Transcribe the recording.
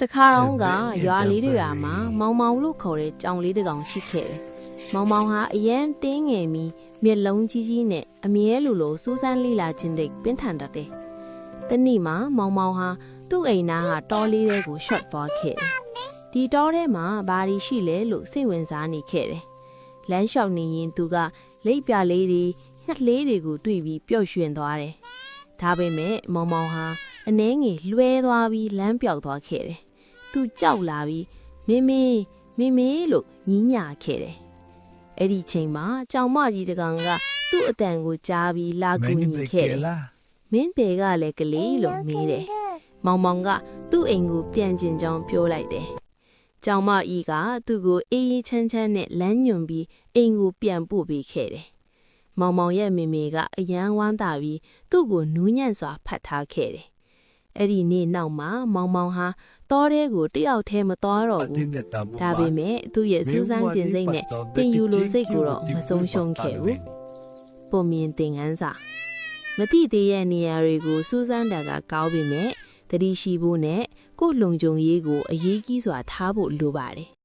တခါတော့ကရွာလေးတွေမှာမောင်မောင်လို့ခေါ်တဲ့ကြောင်လေးတစ်ကောင်ရှိခဲ့တယ်။မောင်မောင်ဟာအရန်တင်းငယ်ပြီးမျက်လုံးကြီးကြီးနဲ့အမြဲလိုစူးစမ်းလေ့လာခြင်းတွေပင်ထန်တတ်တယ်။တနေ့မှာမောင်မောင်ဟာသူ့အိမ်နာကတောလေးတဲကို short သွားခဲ့တယ်။ဒီတောထဲမှာဘာတွေရှိလဲလို့စိတ်ဝင်စားနေခဲ့တယ်။လမ်းလျှောက်နေရင်သူကလိပ်ပြလေးတွေငှက်လေးတွေကိုတွေ့ပြီးပျော့ရွှင်သွားတယ်။ဒါပေမဲ့မောင်မောင်ဟာအနှဲငယ်လွှဲသွားပြီးလမ်းပြောက်သွားခဲ့တယ်။သူကြောက်လာပြီးမေမေလို့ညည်းညာခဲ့တယ်။အဲ့ဒီချိန်မှာကြောင်မကြီးတကောင်ကသူ့အတန်ကိုကြားပြီးလာကူညီခဲ့တယ်။မင်းပေကလည်းကလေးလို့မေးတယ်။မောင်မောင်ကသူ့အိမ်ကိုပြန်ကျင်ကြောင်းပြောလိုက်တယ်။ကြောင်မကြီးကသူ့ကိုအေးအေးချမ်းချမ်းနဲ့လမ်းညွှန်ပြီးအိမ်ကိုပြန်ပို့ပေးခဲ့တယ်။မောင်မောင်ရဲ့မေကအယမ်းဝမ်းသာပြီးသူ့ကိုနူးညံ့စွာဖတ်ထားခဲ့တယ်။အဲ့ဒီနေ့နောက်မှာမောင်မောင်ဟာတောထဲကိုတယောက်တည်းမသွားတော့ဘူး။ဒါပေမဲ့သူ့ရဲ့စူးစမ်းကျင်စိတ်နဲ့တင်ယူလိုစိတ်ကိုတော့မဆုံးရှုံးခဲ့ဘူး။ပုံမြင်သင်ခန်းစာမတိသေးတဲ့နေရာတွေကိုစူးစမ်းတာကကောင်းပေမဲ့သတိရှိဖို့နဲ့ကိုယ်လုံခြုံရေးကိုအရေးကြီးစွာထားဖို့လိုပါတယ်